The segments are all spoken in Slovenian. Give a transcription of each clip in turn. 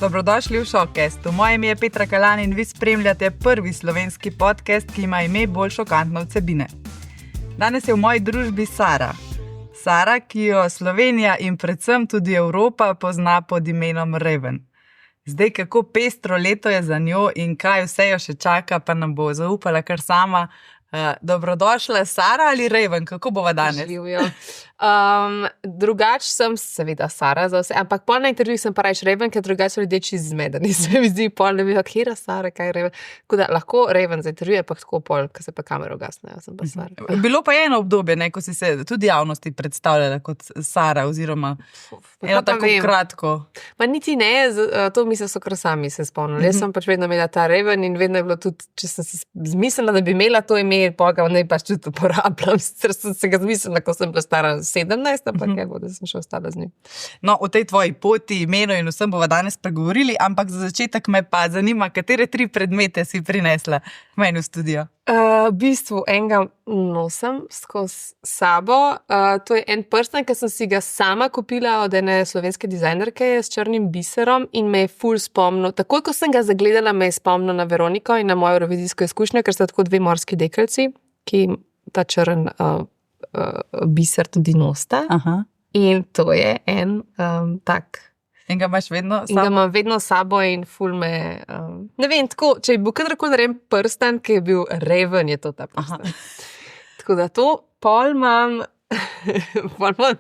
Dobrodošli v Šokestu. Moje ime je Petra Kalan in vi spremljate prvi slovenski podcast, ki ima ime bolj šokantne vsebine. Danes je v moji družbi Sara. Sara, ki jo Slovenija in predvsem tudi Evropa pozna pod imenom Raven. Zdaj, kako pestro leto je za njo in kaj vse jo še čaka, pa nam bo zaupala kar sama. Dobrodošla, Sara ali Raven, kako bova danes? Živijo. Drugač sem seveda Sara za vse, ampak pol na intervjuju sem pa reč Raven, ker drugače ljudje čist zmedeni. Se mi zdi pol, ne bi kjera Sara, kaj je Raven. Tako da lahko Raven za intervjuje, pa tako pol, ko se pa kamero ugasne, sem pa Sara. Bilo pa je eno obdobje, ko si se tudi javnosti predstavljala kot Sara, oziroma eno tako kratko. Ma niti ne, to mislim so kar sami se spomnili. Jaz sem pač vedno imela ta Raven in vedno je bilo tudi, če sem si zmislila, da bi imela to ime, pa ga ne pač tudi uporabljam. Sicer sem se ga zmislila, ko sem bila stara 17, ampak da sem še ostala z njim. No, o tej tvoji poti, imenu in vsem bova danes pregovorili, ampak za začetek me pa zanima, katere 3 predmete si prinesla k meni v studio. V bistvu enega nosim skozi sabo. To je en prstan, ki sem si ga sama kupila od ene slovenske dizajnerke s črnim biserom in me je ful spomnil. Takoj, ko sem ga zagledala, me je spomnil na Veroniko in na mojo eurovizijsko izkušnjo, ker sta tako 2 morski dekeljci, ki ta črn biser tudi nosta. Aha. In to je en tak. In ga imaš vedno In ga imam vedno s sabo in ful me... ne vem, tako, če bi kadarkoli naredim prstan, ki je bil Raven, je to ta prstan. Tako da to, pol imam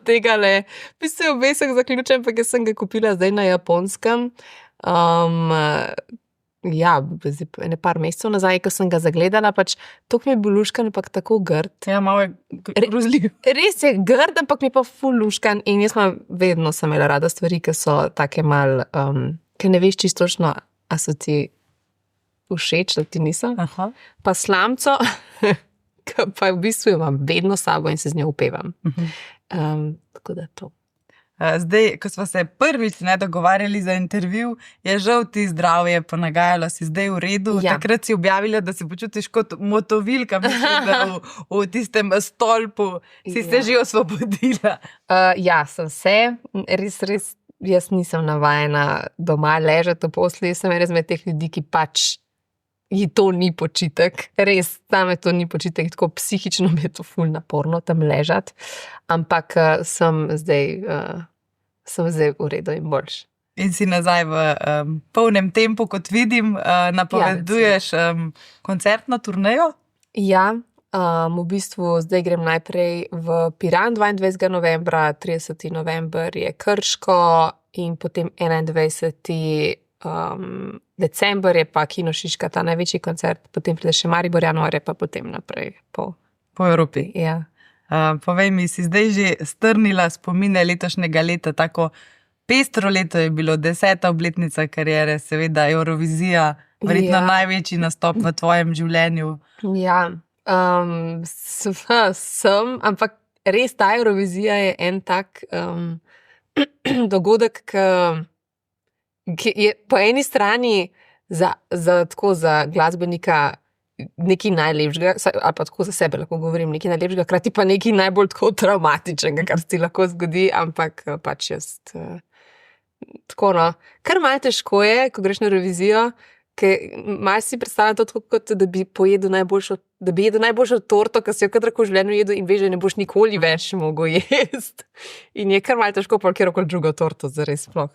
tegale, bi se obesek zaključen, pa jaz sem ga kupila zdaj na Japonskem. Ja, ene par mesecev nazaj, ko sem ga zagledala, pač toliko mi je bil luškan, ampak tako grd. Ja, malo je grozljiv. Res je grd, ampak mi je pa ful luškan in jaz vedno sem imela rada stvari, ki so take mal, ki ne veš čistočno, a so ti všeč, da ti niso. Aha. Pa slamco, ki pa v bistvu jo imam vedno s sabo in se z njo upevam. Tako da to. Zdaj, ko smo se prvič dogovarjali za intervju, je žal ti zdravje ponagajalo, si zdaj v redu. Ja. Takrat si objavila, da se počutiš kot motovilka, mislim, da v tistem stolpu si se že osvobodila. Ja, sem se. Res, jaz nisem navajena doma ležati v posli. Sem res med teh ljudi, ki pač ji to ni počitek. Res, zame to ni počitek. Tako psihično mi je to ful naporno tam ležati. Ampak sem zdaj v redu in boljš. In si nazaj v polnem tempu, kot vidim, napoveduješ koncertno turnejo? Ja, v bistvu zdaj grem najprej v Piran 22. novembra, 30. november je Krško in potem 21. december je pa Kino Šiška, ta največji koncert, potem pride še Maribor januarja, pa potem naprej po Evropi. Ja. Povej mi, si zdaj že strnila spomine letošnjega leta, tako pestro leto je bilo, 10. obletnica kariere, seveda Eurovizija, verjetno največji nastop v tvojem življenju. Ja, sem, ampak res ta Eurovizija je en tak dogodek, ki je po eni strani za glasbenika nekaj najlepšega, ali pa tako za sebe lahko govorim, nekaj najlepšega, krati pa nekaj najbolj tako traumatičnega, kar se ti lahko zgodi, ampak pač jaz tako no. Kar malo težko je, ko greš na Eurovizijo, ker malo si predstavljam to tako, kot da bi jedel najboljšo torto, ki si jo kadarkoli v življenju jedel in veš, da ne boš nikoli več mogel jesti. In je kar malo težko pa kjerokoli drugo torto zares sploh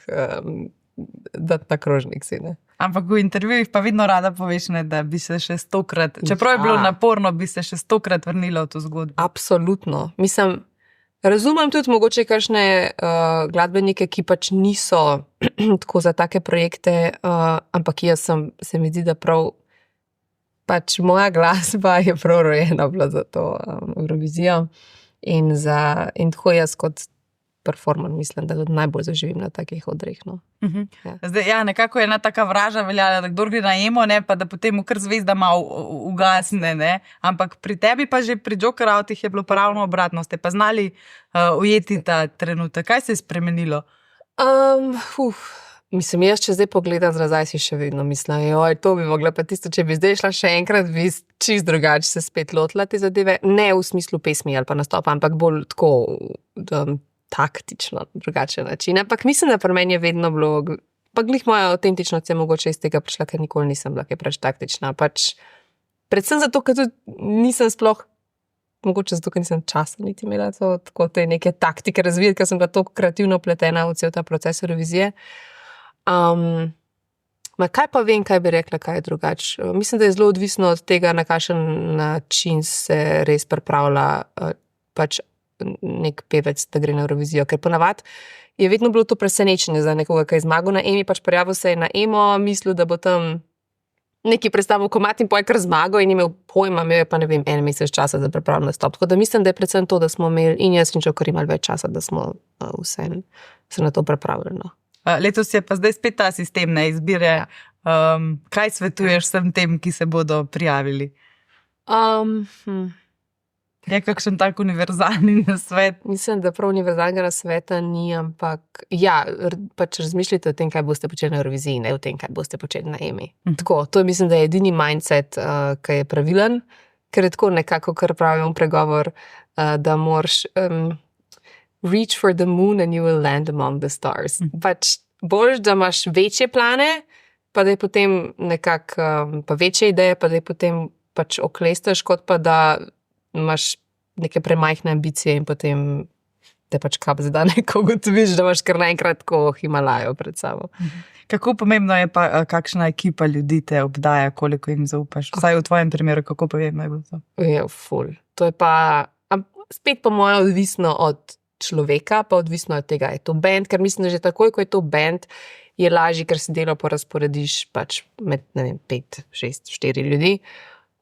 dati na krožnik si, ne. Ampak v intervjujih pa vedno rada poveš, ne, da bi se še 100-krat, čeprav je bilo naporno, bi se še 100-krat vrnila v to zgodbo. Absolutno. Mislim, razumem tudi mogoče kakšne glasbenike, ki pač niso tako za take projekte, ampak jaz se mi zdi, da prav pač moja glasba je prav rojena bila za to Eurovizijo in tako jaz kot performer mislim, da najbolj zaživim na takih odreh. No. Ja. Zdaj, ja, nekako je ena taka vraža veljala, da kdor gre na emo, ne, pa da potem kar zvezda malo ugasne, ne. Ampak pri tebi pa že pri Joker Outih je bilo pa ravno obratno. Ste pa znali ujeti ta trenutek. Kaj se je spremenilo? Mislim, jaz če zdaj pogledam nazaj, si še vedno mislim, joj, to bi mogla pa tisto, če bi zdaj šla še enkrat, bi čist drugače se spet lotila te zadeve. Ne v smislu pesmi ali pa nastopa, ampak bolj tako taktično, drugačen način. Ampak mislim, da pri meni je vedno bilo pa glih moja avtentičnost je mogoče iz tega prišla, ker nikoli nisem bila kaj preveč taktična. Pač, predvsem zato, ker tudi nisem sploh, mogoče zato, ker nisem časa niti imela tako te neke taktike razvijati, ker sem bila toliko kreativno upletena v cel ta proces revizije. Kaj pa vem, kaj bi rekla, kaj je drugače. Mislim, da je zelo odvisno od tega, na kakšen način se res pripravlja pač nek pevec, da gre na Eurovizijo. Ker ponavadi je vedno bilo to presenečenje za nekoga, ki je zmagal na Emi, pač prijavil se je na Emo, mislil, da bo tam neki predstavil komad in poje kar zmagal in imel pojma, imel je pa ne vem, 1 mesec časa za pripravljen nastop. Tako da mislim, da je predvsem to, da smo imeli in jaz in Joker imeli več časa, da smo vse se na to pripravili. No. Letos je pa zdaj spet ta sistem izbire. Kaj svetuješ vsem tem, ki se bodo prijavili? Je kakšen tak univerzalni nasvet? Mislim, da prav univerzalnega nasveta ni, ampak pač razmišljajte o tem, kaj boste počeli na Euroviziji, ne o tem, kaj boste počeli na Emi. Tako, to mislim, da je edini mindset, ki je pravilen, ker je tako nekako, kar pravim pregovor, da moraš reach for the moon and you will land among the stars. Pač boljš, da imaš večje plane, pa da je potem nekako pa večje ideje, pa da je potem pač oklestaš, kot pa da imaš neke premajhne ambicije in potem te pač kap zadane, ko ugotoviš, da imaš kar naenkrat tako Himalajo pred sabo. Kako pomembno je pa, kakšna ekipa ljudi te obdaja, koliko jim zaupaš? Vsaj v tvojem primeru, kako pomembno je bilo to? Je ful. To je pa spet po moje odvisno od človeka, pa odvisno od tega, je to band, ker mislim, da že takoj, ko je to band, je lažje, ker si delo porazporediš pač med, ne vem, 5, 6, 4 ljudi.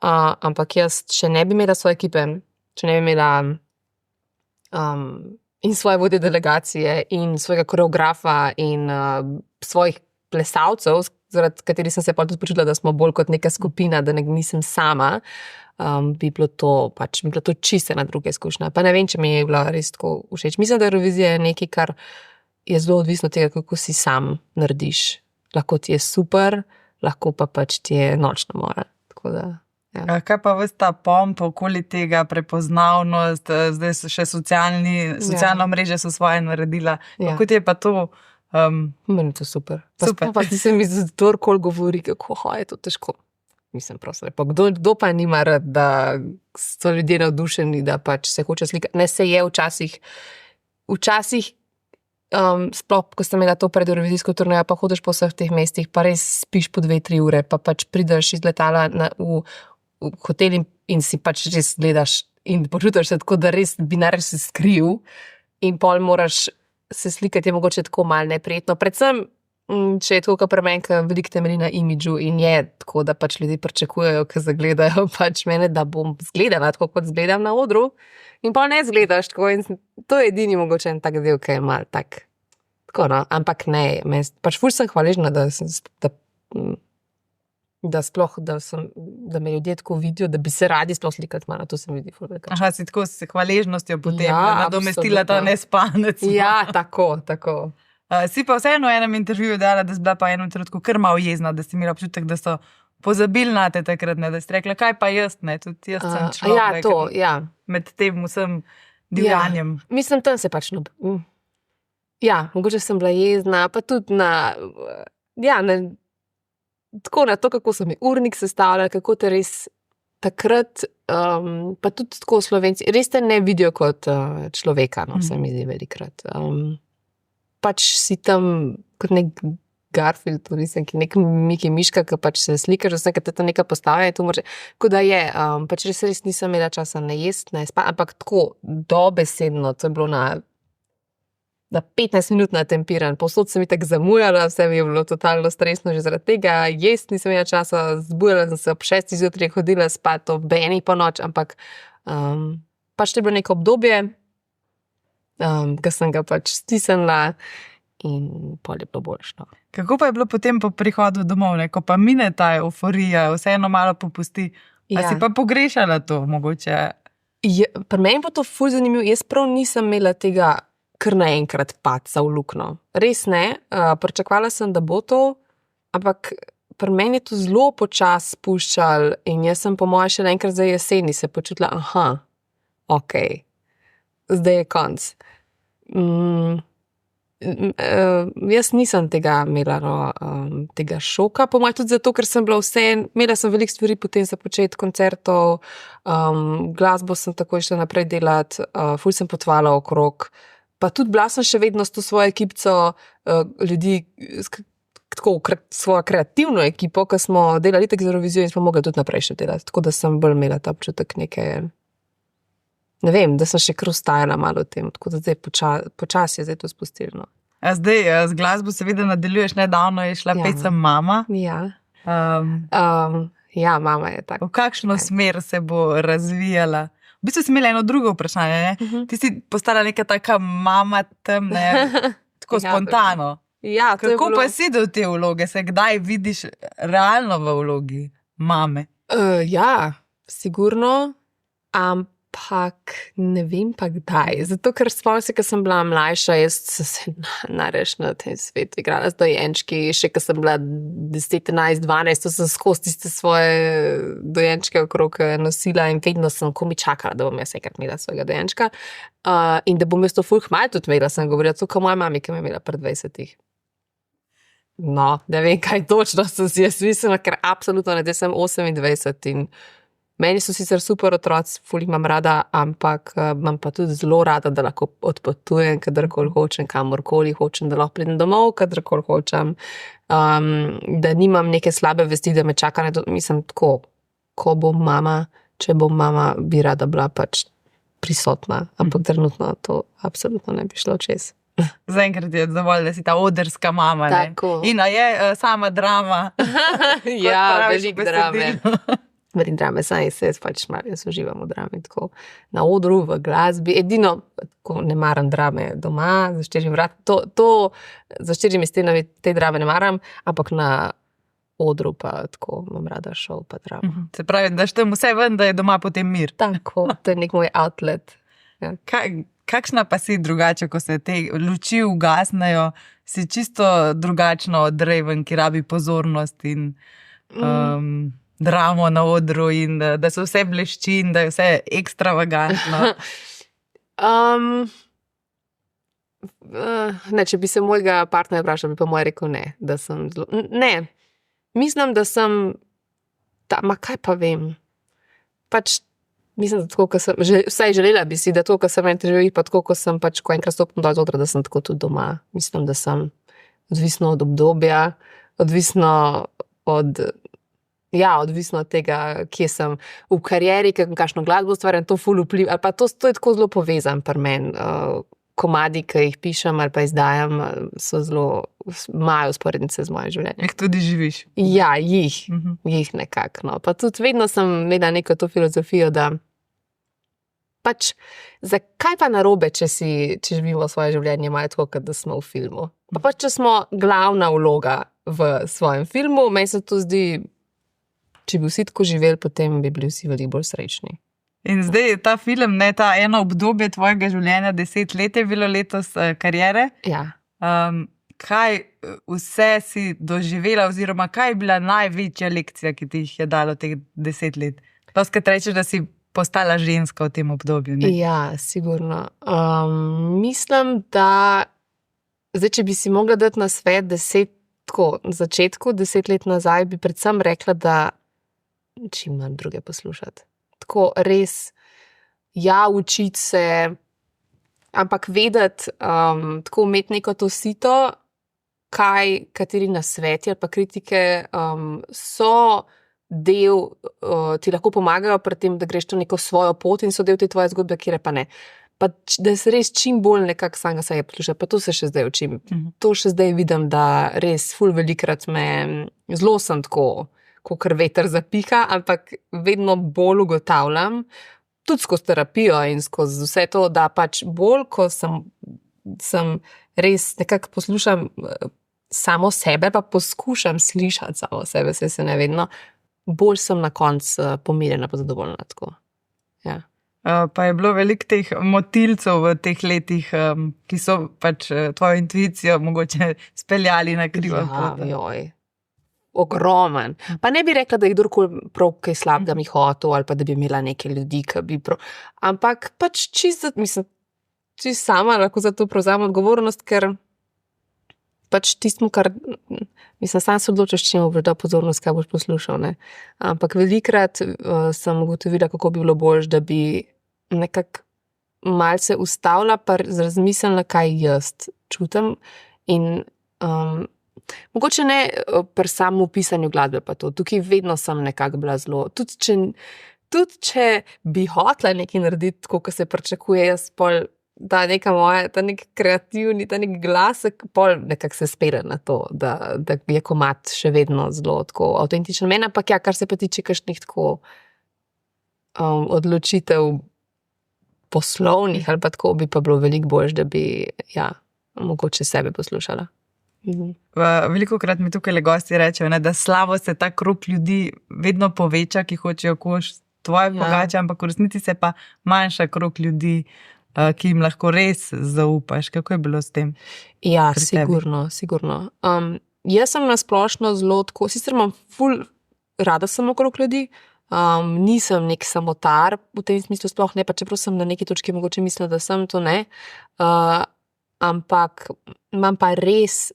Ampak jaz še ne bi imela svoje ekipe, če ne bi imela in svoje vodje delegacije in svojega koreografa in svojih plesalcev, zaradi katerih sem se pa tudi počutila, da smo bolj kot neka skupina, da nisem sama, bi bilo to čisto ena druga izkušnja. Pa ne vem, če mi je bila res tako všeč. Mislim, da Eurovizija je nekaj, kar je zelo odvisno od tega, kako si sam narediš. Lahko ti je super, lahko pa pač ti je nočna mora. Tako da, ja. Kaj pa ves ta pomp okoli tega, prepoznavnost, zdaj so še socialno mreže so svoje naredila. Kako ti je pa to? Meni je to super. Pa se mi kdorkoli govori, kako je to težko. Mislim, prosto lepo. Kdo pa nima rad, da so ljudje navdušeni, da pač se hoče slikati. Ne, se je včasih sploh, ko sem imela to pred Eurovizijsko turnejo, pa hodiš po vseh teh mestih, pa res spiš po 2-3 ure, pa pač prideš iz letala v hotel in si pač res gledaš in počutiš se tako, da res bi nareč se skril in pol moraš se slikati, je mogoče tako malo neprijetno. Predvsem, če je tako, kot pri meni, veliko temelji na imidžu in je tako, da pač ljudje pričakujejo, ko zagledajo pač mene, da bom zgledala tako, kot zgledam na odru in pa ne zgledaš tako in to je edini mogoče en tak del, ki je malo tak, tako no, ampak ne, pač ful sem hvaležna, da me ljudje tako vidijo, da bi se radi sploh slikati malo, to se mi vidi ful veliko. Aha, si tako s hvaležnostjo potem nadomestila ta nespanec. Ja, tako. Si pa vseeno v enem intervjuju dala, da si bila pa v enem trenutku kar malo jezna, da si imela občutek, da so pozabili na te takrat, ne, da si rekla, kaj pa jaz, ne, tudi jaz sem človek. Med tem vsem divjanjem. Mislim, tam se pač mogoče sem bila jezna, pa tudi tako na to, kako so mi urnik sestavljali, kako te res takrat, pa tudi tako Slovenci, res te ne vidijo kot človeka, no, se mi zdi velikrat. Pač si tam kot nek Garfield, nek Miki Miška, ki pač se slikaš, da se to neka postavlja in to može. Tako da je, pač res nisem imela časa ne jesti, ne spati, ampak tako dobesedno, to je bilo na 15 minut natempiran, povsod sem itak zamujala, vse mi je bilo totalno stresno že zaradi tega, jesti nisem imela časa, zbujala sem se ob 6 zjutraj, hodila spat ob 1 po noč, ampak pač to je bilo neko obdobje, ki sem ga pač stisnila in pol je bilo boljše. No. Kako pa je bilo potem po prihodu domov, ne? Ko pa mine ta euforija, vseeno malo popusti, a si pa pogrešala to mogoče? Pri meni pa to ful zanimivo, jaz prav nisem imela tega kar naenkrat padca v luknjo. Res ne, pričakovala sem, da bo to, ampak pri meni je to zelo počas spuščal in jaz sem po moje še enkrat za jeseni se počutila, ok, zdaj je konc. Jaz nisem tega imela, tega šoka, po mojem tudi zato, ker sem bila imela sem veliko stvari potem za početi koncertov, glasbo sem tako išla naprej delati, ful sem potovala okrog, pa tudi bila sem še vedno s to svojo ekipco ljudi, tako svojo kreativno ekipo, ko smo delali tako z Eurovizijo in smo mogli tudi naprej še delati, tako da sem bolj imela ta občutek neke, ne vem, da sem še krustajala malo v tem, tako da zdaj počasi je zdaj to spustilo. A zdaj z glasbo seveda nadaljuješ, nedavno je šla pesem Mama. Ja. Ja, Mama je tako. V kakšno smer se bo razvijala? V bistvu si imela eno drugo vprašanje, ne? Ti si postala neka taka mama tam, ne? Tako spontano. Ja, to Kako pa si do te vloge? Se kdaj vidiš realno v vlogi mame? Ja, sigurno, ampak ne vem pa kdaj. Zato, ker spomnim se, ko sem bila mlajša, jaz sem se nareš na tem svetu igrala z dojenčki, še ko sem bila 10, 11, 12, to sem skozi tiste svoje dojenčke okrog nosila in vedno sem komi čakala, da bom jaz enkrat imela svojega dojenčka. In da bom jaz to ful hmalo tudi imela, sem govorila, to kot moja mami, ki me je imela pred 20. No, ne vem, kaj točno sem si jaz mislila, ker absolutno ne, zdaj sem 28 in meni so sicer super otroci, ful jih imam rada, ampak imam pa tudi zelo rada, da lahko odpotujem, kadarkoli hočem, kamorkoli hočem, da lahko pridem domov, kadarkoli hočem, da nimam neke slabe vesti, da me čaka, mislim tako, ko bom mama, če bom mama, bi rada bila pač prisotna, ampak trenutno to absolutno ne bi šlo čez. Zaenkrat je dovolj, da si ta odrska mama, ne? Tako. In a je sama drama? Ja, veliko drame. Veliko drame, saj se pač malo, jaz uživam v drami, tako na odru, v glasbi, edino, ko ne maram drame doma, za štirimi vrati, za štirimi stenami te drame ne maram, ampak na odru pa tako imam rada šov pa drama. Se pravi, daš tam vse ven, da je doma potem mir. Tako, to je nek moj outlet. Ja. Kakšna pa si drugače, ko se te luči ugasnejo, si čisto drugačno od Raven, ki rabi pozornost in dramo na odru in da se vse blešči in da je vse ekstravagantno. Ne, če bi se mojega partnerja vprašal, bi pa moj rekel ne, da sem zelo... Ne, mislim, da sem... kaj pa vem? Pač mislim, da tako, ko sem... Vsaj želela bi si, da to, ko sem meni težavi, pa tako, ko sem pač, ko enkrat stopim dol z odra, da sem tako tudi doma. Mislim, da sem odvisno od obdobja, odvisno od tega, kje sem v karieri, kakšno glasbo ustvarjam, to ful vpliv, ali pa to je tako zelo povezan pri meni. Komadi, ki jih pišem ali pa izdajam, so zelo, imajo usporednice z mojim življenjem. Jih tudi živiš? Ja, jih nekako. No. Pa tudi vedno sem imela neko to filozofijo, da pač, zakaj pa narobe, če živimo svoje življenje malo tako, kot da smo v filmu. Pa pač, če smo glavna vloga v svojem filmu, meni se to zdi, če bi vsi tako živeli, potem bi bili vsi veliko bolj srečni. In zdaj je ta film, ne, ta eno obdobje tvojega življenja, 10 let je bilo letos kariere. Ja. Kaj vse si doživela oziroma kaj je bila največja lekcija, ki ti jih je dalo teh 10 let? Doskrat rečeš, da si postala ženska v tem obdobju, ne? Ja, sigurno. Mislim, da zdaj, če bi si mogla dati na svet na začetku 10 let nazaj, bi predvsem rekla, da čim manj druge poslušati. Tako res, ja, učiti se, ampak vedeti, tako imeti neko to sito, kateri nasveti ali pa kritike so del, ti lahko pomagajo pri tem, da greš to neko svojo pot in so del te tvoje zgodbe, kjer pa ne. Pa da se res čim bolj nekako samega sebe posluša, pa to se še zdaj učim. To še zdaj vidim, da res ful velikrat zelo sem tako, kakor veter zapiha, ampak vedno bolj ugotavljam, tudi skozi terapijo in skozi vse to, da pač bolj, ko sem res nekako poslušam samo sebe, pa poskušam slišati samo sebe, se ne vedno, bolj sem na koncu pomirjena pa zadovoljna tako. Ja. Pa je bilo veliko teh motilcev v teh letih, ki so pač tvojo intuicijo mogoče speljali na krivo pot. Joj. Ogromen. Pa ne bi rekla, da je kdorkoli prav kaj slabega mi hotel ali pa da bi imela neke ljudi, ki bi prav... Ampak pač čisto sama lahko za to prevzamem odgovornost, ker pač tistmu, kar, mislim, sam se odločaš, če mu boš dal pozornost, kaj boš poslušal, ne. Ampak velikrat sem ugotovila, kako bi bilo boljše, da bi nekako malce ustavila pa razmislila, kaj jaz čutim in mogoče ne pri samem pisanju glasbe pa to. Tukaj vedno sem nekako bila zelo, tudi če bi hotela nekaj narediti, tako kot se pričakuje, jaz pol ta neka moja, ta nek kreativni, ta nek glasek, pol nekako se spere na to, da je komad še vedno zelo tako avtentičen. Meni, ampak ja, kar se pa tiče kakšnih tako odločitev poslovnih ali pa tako, bi pa bilo veliko boljše, da bi, ja, mogoče sebe poslušala. Velikokrat mi tukaj gosti rečejo, da slavo se ta krog ljudi vedno poveča, ki hočejo koš tvoje pogače, ampak v resnici se pa manjša krog ljudi, ki jim lahko res zaupaš. Kako je bilo s tem? Ja, sigurno. Jaz sem na splošno zelo tako, sicer imam ful rada sem okrog ljudi, nisem nek samotar, v tem smislu sploh ne, pa čeprav sem na neki točki mogoče mislila, da sem, to ne, ampak imam pa res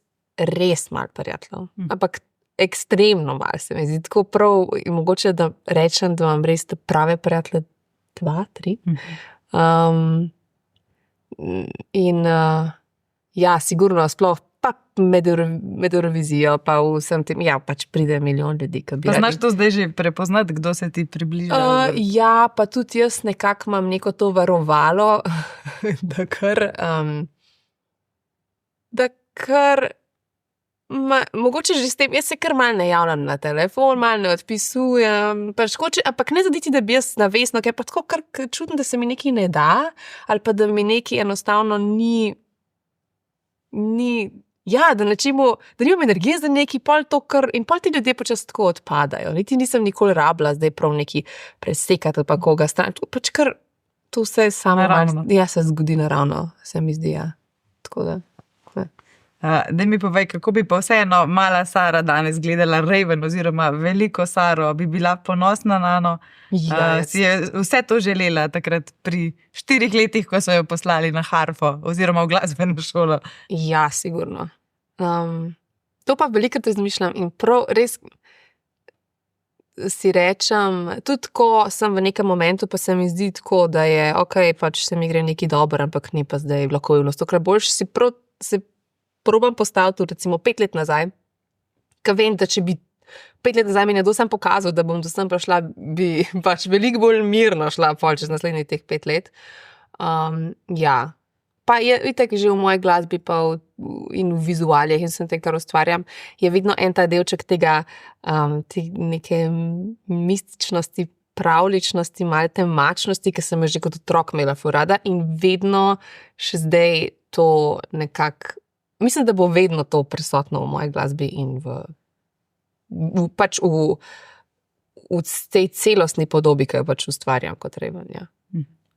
malo prijateljev, ampak ekstremno malo se mi zdi, tako prav, mogoče da rečem, da imam res prave prijatelje 2, 3. Ja, sigurno sploh pa med Eurovizijo, pa vsem tem, ja, pač pride milijon ljudi. Pa znaš to zdaj že prepoznati, kdo se ti približa? Ja, pa tudi jaz nekako imam neko to varovalo, da kar mogoče že s tem, jaz se kar malo ne javljam na telefon, malo ne odpisujem, pač hoče, ampak ne zaditi, da bi jaz navestno, ker pa tako kar čutim, da se mi nekaj ne da, ali pa da mi nekaj enostavno ni, ja, da nečemu, da nimam energije za nekaj, in pol ti ljudje počas tako odpadajo. Niti nisem nikoli rabila zdaj prav neki presekati ali pa koga stran. Pač kar to vse samo ja, se zgodi naravno, se mi zdi, ja. Tako da. Daj mi povej, kako bi pa vseeno mala Sara danes gledala Raven oziroma veliko Saro, bi bila ponosna na njo. Si je vse to želela takrat pri 4 letih, ko so jo poslali na harfo oziroma v glasbeno šolo? Ja, sigurno. To pa velikokrat razmišljam in prav res si rečem, tudi ko sem v nekem momentu, pa se mi zdi tako, da je ok, pač se mi gre nekaj dobro, ampak ni pa zdaj lahko bilo stokrat boljše, si probam postaviti recimo 5 let nazaj, ker vem, da če bi 5 let nazaj mi nekdo sam pokazal, da bom do sem prišla, bi pač veliko bolj mirno šla pol čez naslednjih teh 5 let. Ja. Pa je itak že v moji glasbi pa in v vizualijah in vsem tem, kar ustvarjam, je vedno en ta delček tega te neke mističnosti, pravličnosti, malo temačnosti, ki sem jo že kot otrok imela ful rada in vedno še zdaj to nekako, mislim, da bo vedno to prisotno v moji glasbi in pač v tej celostni podobi, ki jo pač ustvarjam kot Raven, ja.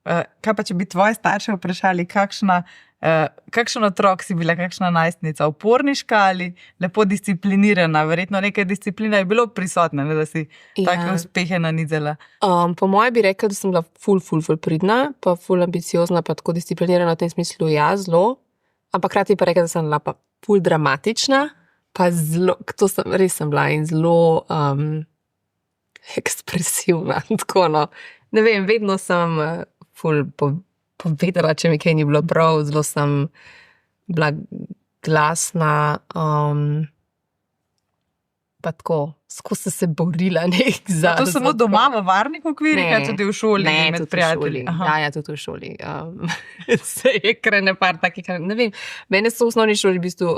Kaj pa, če bi tvoje starše vprašali, kakšen otrok si bila, kakšna najstnica, uporniška ali lepo disciplinirana? Verjetno nekaj disciplina je bilo prisotna, ne, da si take uspehe nanizala. Po moje bi rekla, da sem bila ful pridna, pa ful ambiciozna, pa tako disciplinirana v tem smislu, ja, zelo. Ampak hkrati pa rekla, da sem bila pa ful dramatična, pa zelo, res sem bila in zelo ekspresivna, tako no. Ne vem, vedno sem ful povedala, če mi kaj ni bilo prav, zelo sem bila glasna, pa tako, skozi se borila nek za... To samo doma v varnih okvirih, ali tudi v šoli med prijatelji? Ja, tudi v šoli. Se je krene par takih, ne vem, mene so v osnovni šoli v bistvu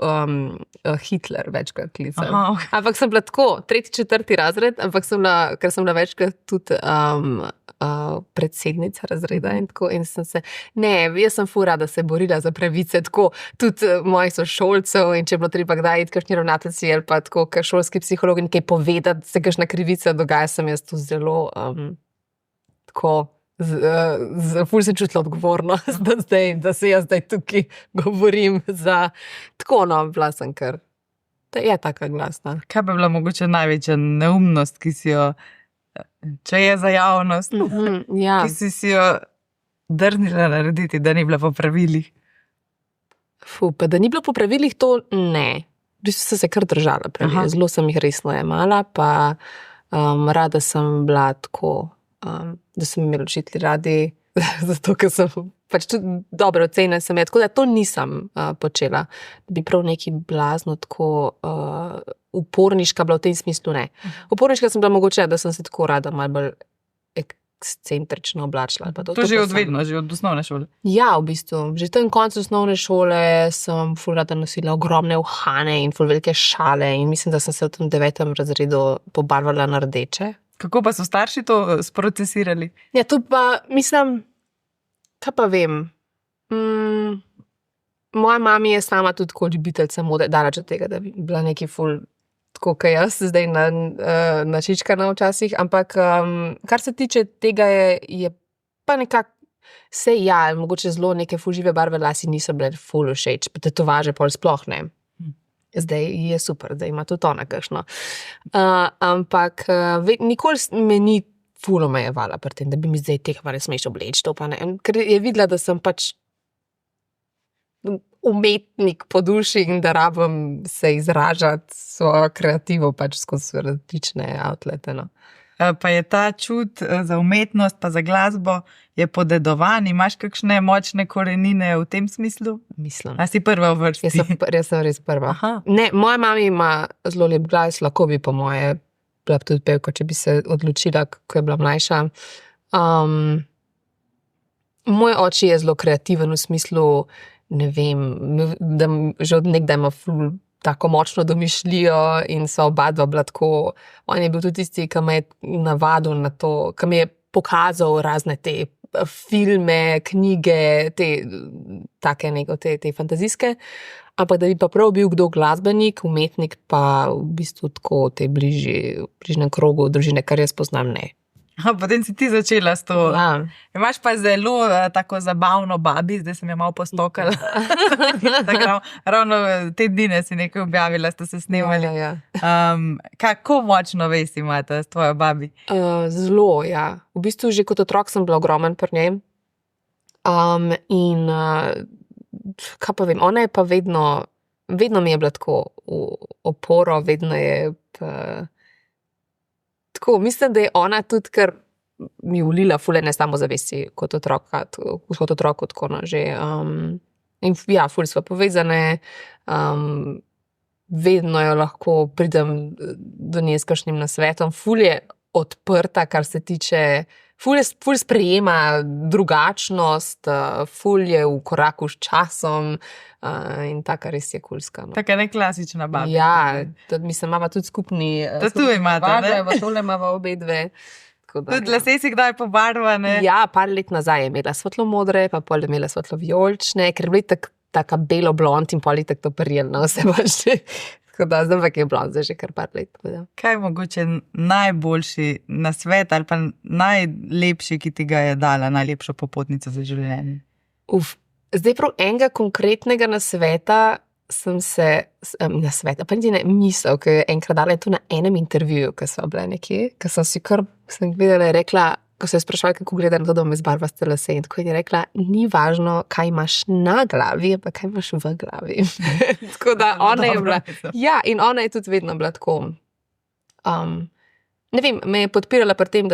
Hitler večkrat klical. Ampak sem bila tako, 3., 4. razred, ampak ker sem bila večkrat tudi predsednica razreda in tako, in sem se, jaz sem ful rada se borila za pravice, tako, tudi mojih sošolcev, in če je bilo treba kdaj iti kakšni ravnateljci ali pa tako, šolski psiholog in kaj povedati, se kakšna krivica dogaja, sem jaz tu zelo tako, ful se čutila odgovornost, da se jaz zdaj tukaj govorim za tako, no, bila sem kar, je taka glasna. Kaj bi bila mogoče največja neumnost, ki si jo, če je za javnost, ja. Ki si jo drznila narediti, da ni bila po pravilih? Pa da ni bilo po pravilih, to ne. v bistvu sem se kar držala prej. Aha. Zelo sem jih resno jemala, pa rada sem bila tako, da sem imela učitelji radi, zato ker sem pač tudi dobre ocene sem imela, tako da to nisem počela. Da bi prav neki blazno tako uporniška bila v tem smislu, ne. Uporniška sem bila mogoče, da sem se tako rada malo bolj ekscentrično oblačila. Ali pa To pa že od sem- vedno, že od osnovne šole. Ja, v bistvu. Že tam koncu osnovne šole sem ful rada nosila ogromne uhane in ful velike šale in mislim, da sem se v tem 9. razredu pobarvala na rdeče. Kako pa so starši to sprocesirali? Ja, to pa, mislim, kaj pa vem. Moja mama je sama tudi kot ljubiteljca mode, daleč od tega, da bi bila neki ful, tako kot jaz, zdaj na čičkana včasih, ampak kar se tiče tega je pa nekako, vse ja, mogoče zelo neke ful žive barve lasi niso bile ful všeč, pa tetovaže pol sploh ne. Zdaj je super, da ima tudi ona kakšno. Ampak nikoli me ni ful omejevala pri tem, da bi mi zdaj tega pa ne smeš obleči, to pa ne. Ker je videla, da sem pač umetnik po duši in da rabim se izražati svojo kreativo pač skozi različne outlete. No. Pa je ta čut za umetnost, pa za glasbo, je podedovan, imaš kakšne močne korenine v tem smislu? Mislim. A si prva v vrsti? Jaz sem res prva. Aha. Ne, moja mama ima zelo lep glas, lahko bi po moje bila tudi pevka, če bi se odločila, ko je bila mlajša. Moj oči je zelo kreativen v smislu, ne vem, da že od nekdaj ima ful tako močno domišljijo in so oba dva bila tako, on je bil tudi tisti, ki me je navadil na to, ki mi je pokazal razne te filme, knjige, te fantazijske, ampak da bi pa prav bil kdo glasbenik, umetnik, pa v bistvu tako v bližnjem krogu družine, kar jaz poznam, ne. Potem si ti začela s to. Ja. Imaš pa zelo tako zabavno babi, zdaj sem jo malo postokala. Ravno te dni si nekaj objavila, ste se snemali. Ja. Kako močno vez imate s tvojo babi? Zelo, ja. V bistvu že kot otrok sem bila ogromen pri njej. Kaj pa vem, ona je pa vedno mi je bila tako v oporo, vedno je tako, mislim, da je ona tudi, ker mi vlila fule ne samozavesti kot otroku, tako no, že. In ja, ful sva povezane, vedno jo lahko pridem do nje s kakšnim nasvetom, ful je odprta, kar se tiče, ful sprejema drugačnost, ful je v koraku s časom in taka res je kulska. No. Taka neklasična baba. Ja, mislim, imava tudi skupni. Tu imate, ne? V tole imava obe dve. Tudi lase si kdaj pobarvane? Ja, par let nazaj je imela svetlo modre, pa pol je imela svetlo vijolične, ker je bila taka belo blond in pol je tako perilno vse pač. Tako da zdaj pa je blond, zdaj že kar par let. Kaj je mogoče najboljši nasvet ali pa najlepši, ki ti ga je dala, najlepšo popotnico za življenje? Zdaj prav enega konkretnega nasveta pa niti ne misel, ki je enkrat dala to na enem intervjuju, ki so bile nekje, ki sem gledala in rekla, ko se je sprašvala, kako gleda na to, da me zbarvaste lase, in tako je rekla, ni važno, kaj imaš na glavi, ampak kaj imaš v glavi. Tako da ona je bila, ja, in ona je tudi vedno bila tako, ne vem, me je podpirala pri tem,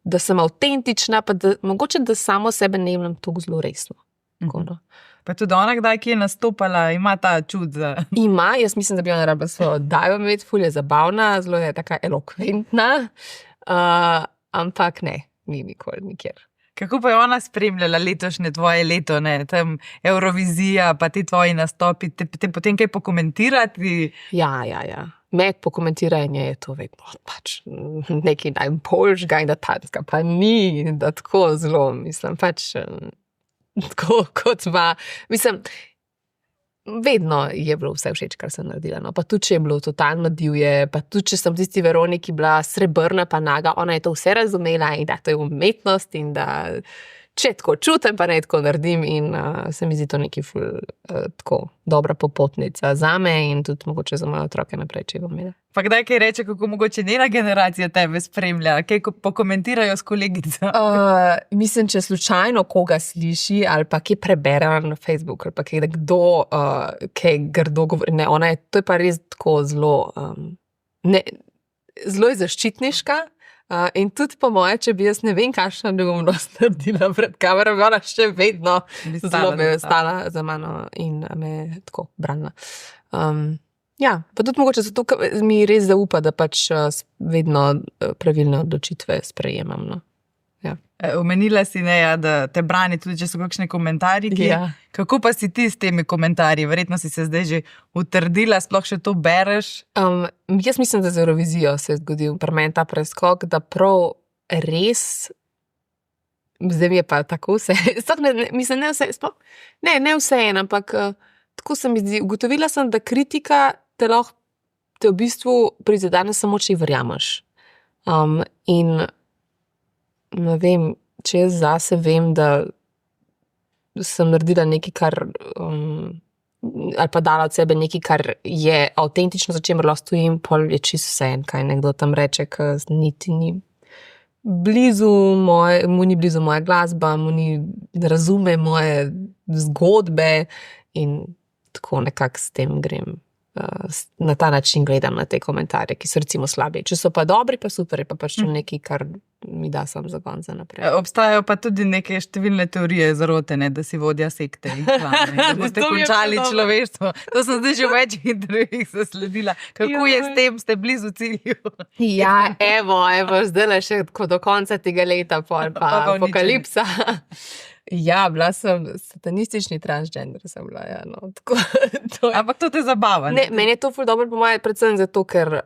da sem avtentična, pa da mogoče, da samo sebe ne jemljem tako zelo resno. Tako, no. Pa tudi ona kdaj, ki je nastopala, ima ta čut za... Ima, jaz mislim, da bi ona rabila svojo oddajo imeti, ful je zabavna, zelo je taka elokventna, ampak ne, ni nikoli, nikjer. Kako pa je ona spremljala letošnje tvoje leto, ne? Tam Eurovizija, pa ti tvoji nastopi, te potem kaj pokomentirati? Ja. Med pokomentiranjem je to vedno pač nekaj najboljšega in da tanska pa ni, da tako zelo, mislim, pač tako kot ima, mislim, vedno je bilo vse všeč, kar sem naredila, no, pa tudi, če je bilo totalno divje, pa tudi, če sem tisti Veroniki bila srebrna pa naga, ona je to vse razumela in da to je umetnost in da če tako čutim, pa ne tako naredim in se mi zdi to neki tako dobra popotnica za me in tudi mogoče za moje otroke naprej, če bom imela. Pa kdaj kaj reče, kako mogoče njena generacija tebe spremlja, kaj pokomentirajo s kolegico? Mislim, če slučajno koga sliši ali pa kaj prebere na Facebooku ali pa kaj kdo, kaj grdo govori, ne, to je pa res tako zelo, zelo je zaščitniška. In tudi po moje, če bi jaz ne vem, kakšna neumnost naredila pred kamero, bi ona še vedno zelo bi stala za mano in me tako branila. Ja, pa tudi mogoče zato, ker mi res zaupa, da pač vedno pravilne odločitve sprejemam. No. Ja. Omenila si, Neja, da te brani tudi, če so kakšne komentarji. Ja. Kako pa si ti s temi komentarji? Verjetno si se zdaj že utrdila, sploh še to bereš. Jaz mislim, da za Eurovizijo se je zgodil pri meni ta preskok, da prav res, zdaj mi je pa tako vse, mislim, ne vse, sploh, ne vse en, ampak tako se mi zdi, ugotovila sem, da kritika te v bistvu prizadene samo, če ji verjameš. In ne vem, če jaz zase vem, da sem naredila nekaj, kar ali pa dala od sebe nekaj, kar je avtentično, za čemer lahko stojim, pol je čisto vseeno, kaj nekdo tam reče, ker niti ni blizu mu ni blizu moja glasba, ne razume moje zgodbe in tako nekako s tem grem. Na ta način gledam na te komentarje, ki so recimo slabi. Če so pa dobri, pa super, je pa pač to nekaj, kar mi da sam zagon za naprej. Obstajajo pa tudi neke številne teorije zarote, da si vodja sekte in klane, da boste končali človeštvo. To sem zdaj že v večjih intervjujih zasledila. Kako je s tem, ste blizu cilju? Ja, evo, zdaj še do konca tega leta, pa apokalipsa. Ja, bila sem satanistični transgender, sem bila, ja, no, tako. Ampak to te zabava, ne? Ne, meni je to ful dobro po moje, predvsem zato, ker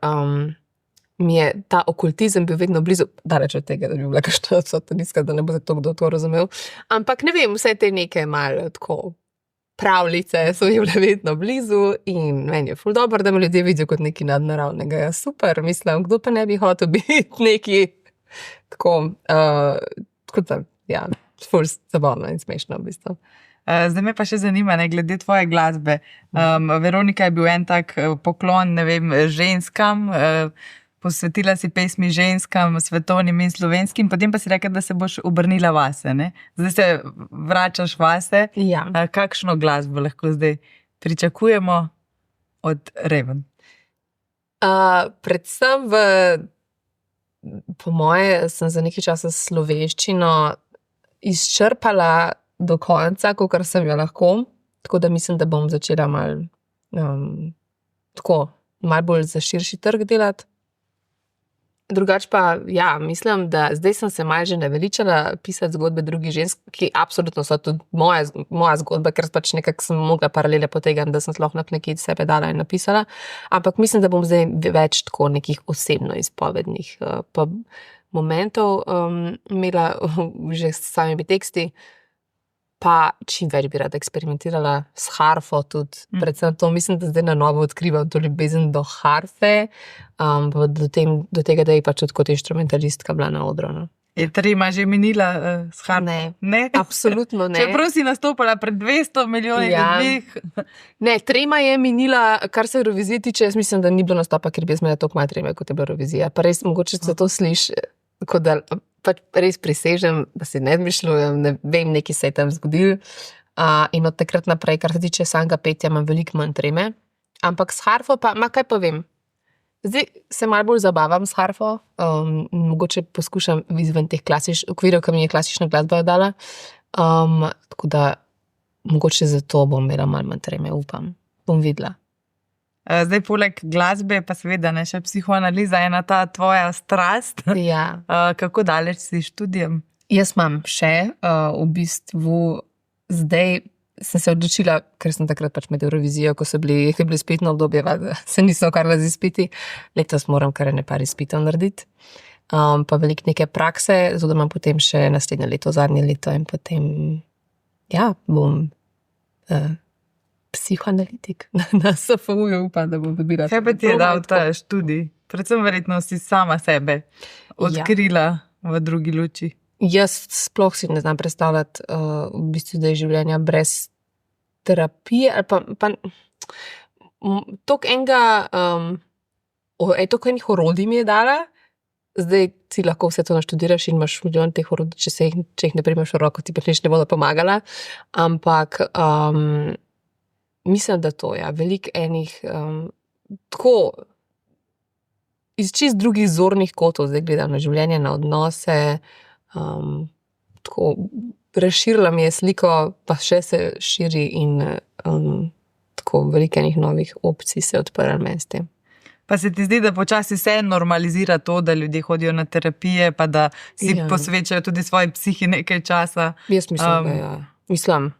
mi je ta okultizem bil vedno blizu, daleč od tega, da bi bila kakšna satanistka, da ne bo to kdo to razumel, ampak ne vem, vse te neke malo tako pravljice so mi bile vedno blizu in meni je ful dobro, da me ljudje vidijo kot nekaj nadnaravnega. Ja, super, mislim, kdo pa ne bi hotel biti neki tako, kot da, ja, ful zabavno in smešno v bistvu. Zdaj me pa še zanima, glede tvoje glasbe. Veronika je bil en tak poklon, ne vem, ženskam, posvetila si pesmi ženskam, svetovnim in slovenskim, potem pa si rekla, da se boš obrnila vase, ne? Zdaj se vračaš vase. Ja. Kakšno glasbo lahko zdaj pričakujemo od Raven? Predvsem po moje sem za nekaj časa slovenščino izčrpala do konca, kakor sem jo lahko, tako da mislim, da bom začela malo bolj za širši trg delati. Drugače pa, ja, mislim, da zdaj sem se malo že naveličala pisati zgodbe drugih žensk, ki absolutno so tudi moja zgodba, ker pač nekako sem mogla paralele potegati, da sem sploh nekaj sebe dala in napisala, ampak mislim, da bom zdaj več tako nekih osebno izpovednih momentov imela že s samimi teksti, pa čim več bi rada eksperimentirala s harfo tudi, predvsem to mislim, da zdaj na novo odkrivam to ljubezen do harfe, do tega, da je pač tudi kot inštrumentalistka bila na odru. No. Je Trema že minila s harfo? Ne, absolutno ne. Čeprav si nastopala pred 200 milijoni ljudmi. Ne, Trema je minila, kar se Eurovizije tiče, jaz mislim, da ni bilo nastopa, ker bi jaz imela toliko malo treme, kot je bila Eurovizija. Pa res mogoče se to sliši, tako da pač res prisežem, da si ne izmišljujem, ne vem, nekaj se je tam zgodil. In od takrat naprej, kar se tiče samega petja, imam veliko manj treme. Ampak s harfo pa, kaj pa vem. Zdaj se malo bolj zabavam s harfo, mogoče poskušam izven teh okvirov, ki mi je klasična glasba dala. Tako da mogoče zato bom imela malo manj treme, upam. Bom videla. Zdaj, poleg glasbe, pa seveda še psihoanaliza, ena ta tvoja strast. Ja. Kako daleč si študijem? Jaz imam še, v bistvu, zdaj sem se odločila, ker sem takrat pač med Eurovizijo, ko je bilo izpitno obdobje, da se nisem ukvarjala z izpiti. Letos moram kar nekaj izpitov narediti. Pa veliko neke prakse, zato da imam potem še naslednje leto, zadnje leto in potem, ja, bom psihoanalitik na SFU-ju, upam, da bom dobila. Kaj pa ti je dal ta študij? Predvsem verjetno si sama sebe odkrila v drugi luči. Jaz sploh si ne znam predstavljati, v bistvu, da je življenja brez terapije ali pa toliko enih orodij mi je dala, zdaj si lahko vse to naštudiraš in imaš milijon teh orodij, če jih ne primeš v roko, ti pa nič ne bodo pomagala, ampak mislim, da to, ja, veliko enih tako iz čist drugih zornih kotov zdaj gledam na življenje, na odnose, tako razširila mi je sliko, pa še se širi in tako veliko enih novih opcij se odprla meni s tem. Pa se ti zdi, da počasi se normalizira to, da ljudje hodijo na terapije, pa da si posvečajo tudi svoji psihi nekaj časa? Jaz mislim, da ja. Mislim,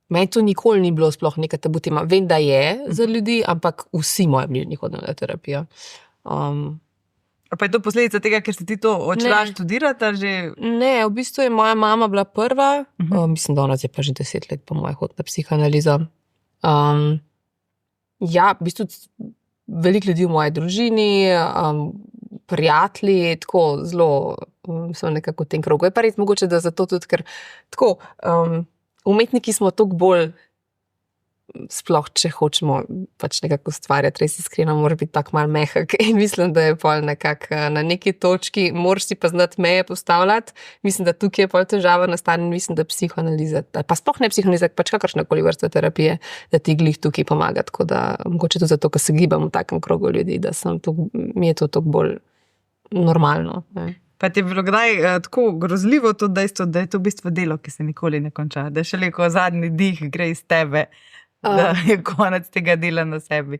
meni to nikoli ni bilo sploh neka tabu tema. Vem, da je za ljudi, ampak vsi moji bližnji hodijo na terapijo. Pa je to posledica tega, ker si ti to odšla študirati? Že... Ne, v bistvu je moja mama bila prva, mislim, da ona je pa že 10 let po moje hod na psihoanalizo. Ja, v bistvu veliko ljudi v moji družini, prijatelji, tako zelo so nekako v tem krogu. Je pa res mogoče, da zato tudi, ker tako umetniki smo toliko bolj sploh, če hočemo pač nekako ustvarjati, res iskreno, mora biti tako malo mehak in mislim, da je pol nekako na neki točki, moraš si pa znati meje postavljati, mislim, da tukaj je pol težava nastane in mislim, da psihoanaliza, pa sploh ne psihoanaliza, pač kakršnakoli vrsta terapije, da ti glih tukaj pomaga, tako da mogoče tudi zato, ker se gibam v takem krogu ljudi, da mi je to toliko bolj normalno. Ne. Pa ti je bilo kdaj tako grozljivo to dejstvo, da je to v bistvu delo, ki se nikoli ne konča, da šele ko zadnji dih gre iz tebe, da je konec tega dela na sebi.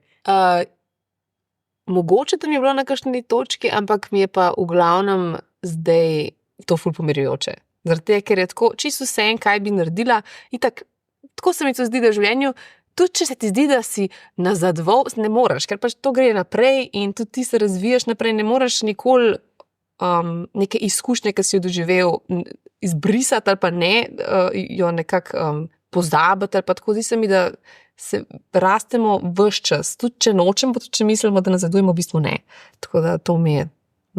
Mogoče da mi je bilo na kakšni točki, ampak mi je pa v glavnem zdaj to ful pomirjujoče. Zaradi tega, ker je tako, čisto vse en, kaj bi naredila, in tako se mi to zdi, da v življenju, tudi če se ti zdi, da si nazadoval, ne moreš, ker pač to gre naprej in tudi ti se razvijaš naprej, ne moreš nikoli neke izkušnje, ki si jo doživel, izbrisati ali pa ne, jo nekako pozabiti ali pa tako. Zdi se mi, da se rastemo ves čas. Tudi če nočemo, pa tudi če mislimo, da nazadujemo, v bistvu ne. Tako da to mi je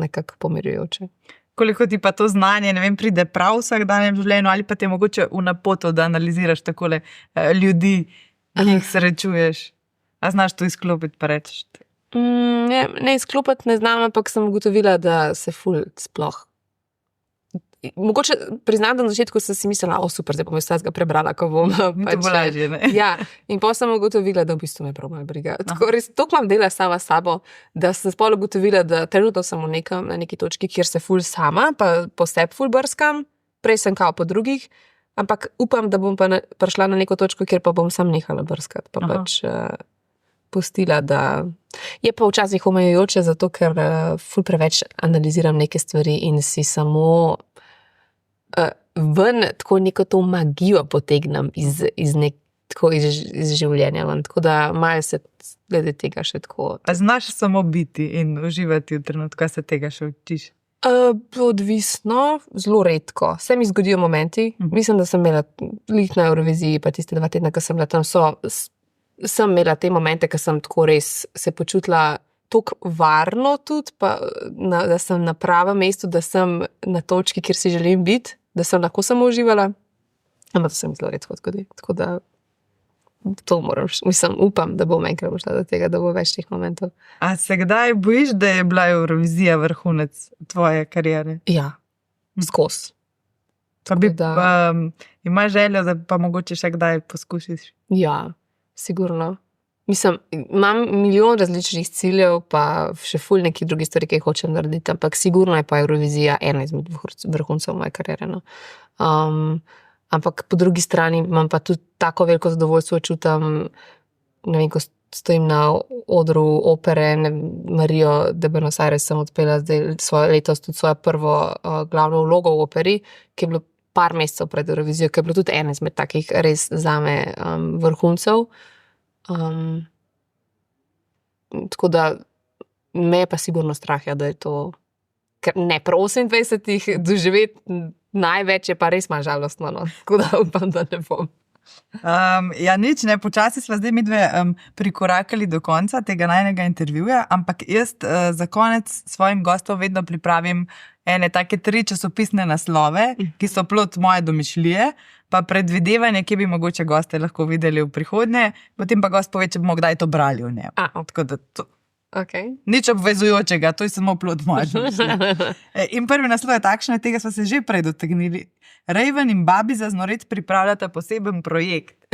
nekako pomirjujoče. Koliko ti pa to znanje, ne vem, pride prav v vsakdanjem življenju ali pa te mogoče v napoto, da analiziraš takole ljudi, ki jih srečuješ? A znaš to izklopiti pa reči? Ne izklopiti ne znam, ampak sem ugotovila, da se ful sploh. Mogoče priznam, da na začetku sem si mislila, super, zdaj bom jaz ga prebrala, ko bom pač, to bo lažje, ne? Ja, in potem sem ugotovila, da v bistvu me prav malo briga. Tako res, toliko imam dela sama s sabo, da sem spol ugotovila, da trenutno sem na neki točki, kjer se ful sama, pa po sebi ful brskam, prej sem kao po drugih, ampak upam, da bom pa prišla na neko točko, kjer pa bom sam nehala brskati, pa pač pustila, da je pa včasih omejujoče, zato ker ful preveč analiziram neke stvari in si samo ven tako neko to magijo potegnem iz življenja. Tako da malo se glede tega še tako. A znaš samo biti in uživati v trenutku, kaj se tega še učiš? Odvisno, zelo redko. Se mi zgodijo momenti. Mislim, da sem imela lih na Euroviziji, pa tiste 2 tedna, ko sem bila tam, sem imela te momente, ko sem tako res se počutila toliko varno tudi, pa da sem na pravem mestu, da sem na točki, kjer si želim biti, da sem lahko samo uživala. Ampak to se mi zelo redko zgodi. Tako da to upam, da bom enkrat prišla do tega, da bo več teh momentov. A se kdaj bojiš, da je bila Eurovizija vrhunec tvoje kariere? Ja, skozi. Imaš željo, da pa mogoče še kdaj poskušiš? Ja, sigurno. Mislim, imam milijon različnih ciljev, pa še ful nekih drugih stvari, ki jih hočem narediti, ampak sigurno je pa Eurovizija ena izmed vrhuncev moje kariere. No. Ampak po drugi strani imam pa tudi tako veliko zadovoljstvo, čutam, ne vem, ko stojim na odru opere, Marijo de Buenos Aires sem odpela zdaj letos tudi svojo prvo glavno vlogo v operi, ki je bilo par mesecev pred Eurovizijo, ki je bilo tudi ena izmed takih res zame vrhuncev. Tako da me je pa sigurno strah, da je to, ker ne pri 28 doživeti največ je pa res malo žalostno, no. Tako da upam, da ne bom. Ja, nič, ne, počasi smo zdaj midve prikorakali do konca tega najnega intervjuja, ampak jaz za konec svojim gostom vedno pripravim ene take 3 časopisne naslove, ki so plod moje domišljije, pa predvidevanje, kje bi mogoče goste lahko videli v prihodnje, potem pa gost pove, če bomo kdaj to brali v njem. Tako da to. Okay. Nič obvezujočega, to je samo plod moje domišljije. In prvi naslov je takšen, tega smo se že prej dotaknili. Raven in Babi za Znored pripravljata poseben projekt.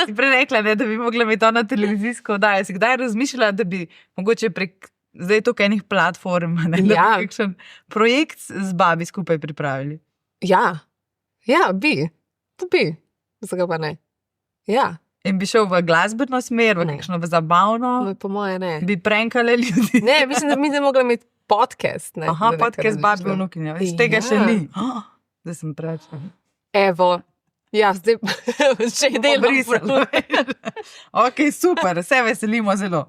Si prej rekla, ne, da bi mogla imeti to na televizijsko oddajo. Si kdaj razmišljala, da bi mogoče prek zdaj toliko enih platform, ne, da bi kakšen projekt z Babi skupaj pripravili? Ja, bi. To bi. Zakaj pa ne? Ja. In bi šel v glasbeno smer, v kakšno zabavno? Po moje ne. Bi prankale ljudi? Ne, mislim, da mi ne mogla imeti podcast. Ne, aha, podcast Babi vnukinja. Veš, tega še ni. Zdaj sem preveč. Evo. Ja, zdaj še delam. Ok, super, se veselimo zelo.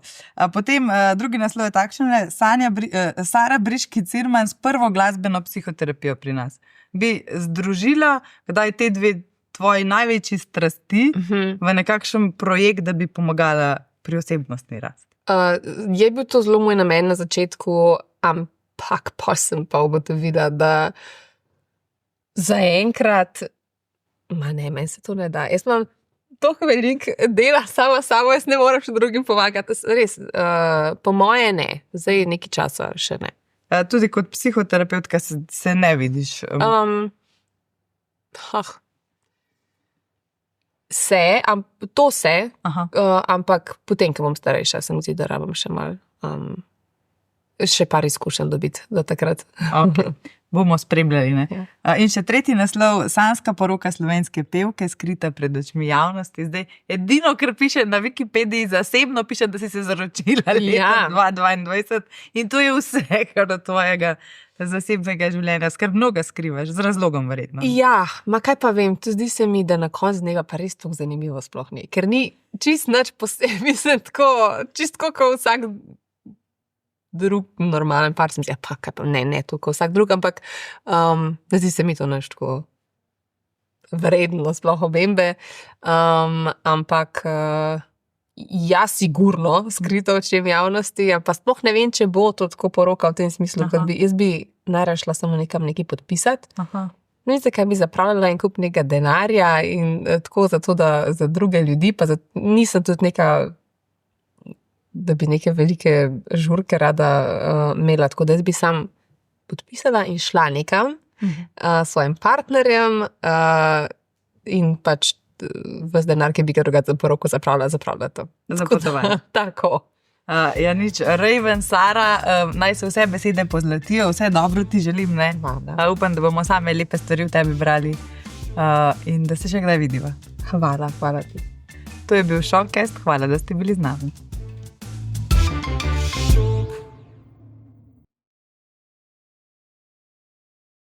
Potem drugi naslov je takšen, Sara Briški-Cirman s prvo glasbeno psihoterapijo pri nas. Bi združila, kdaj te 2 tvoji največji strasti v nekakšen projekt, da bi pomagala pri osebnostni rasti? Je bil to zelo moj namen na začetku, ampak pa sem pa ugotovila, da zaenkrat, meni se to ne da. Jaz imam toliko veliko dela samo, jaz ne morem še drugim pomagati. Res, po moje ne, zdaj nekaj časa še ne. Tudi kot psihoterapeutka se ne vidiš? To se, ampak potem, ko bom starejša, se mi zdi, da rabim še malo, še par izkušenj dobiti do takrat. Okay. Bomo spremljali. Ne? Ja. In še tretji naslov, sanjska poroka slovenske pevke, skrita pred očmi javnosti. Zdaj, edino, kar piše na Wikipediji, zasebno piše, da si se zaročila leta 2022 in to je vse, kar od tvojega zasebnega življenja. Skrbno ga skrivaš, z razlogom verjetno. Ja, kaj pa vem, to zdi se mi, da na koncu dneva pa res tako zanimivo sploh ni, ker ni čist nič posebej, mislim tako, čisto kot vsak drug normalen par, sem zdaj, kaj pa ne tako vsak drug, ampak zdi se mi to nič tako vredno sploh obembe, ampak ja, sigurno skrito očem javnosti, pa sploh ne vem, če bo to tako poroka v tem smislu, kot jaz bi najraje šla samo nekam nekaj podpisati. Ne vem, zakaj bi zapravljala en kup nekaj denarja in tako zato, da za druge ljudi, pa nisem tudi neka, da bi neke velike žurke rada imela, tako da jaz bi sam podpisala in šla nekam s svojim partnerjem in pač ves denar, ki bi ga drugače za poroko zapravljala to. Za potovanje. Tako. Ja, nič. Raven, Sara, naj se vse besede pozlatijo, vse dobro ti želim, ne? Upam, da bomo same lepe stvari v tebi brali in da se še kdaj vidiva. Hvala ti. To je bil Šokcast, hvala, da ste bili z nami.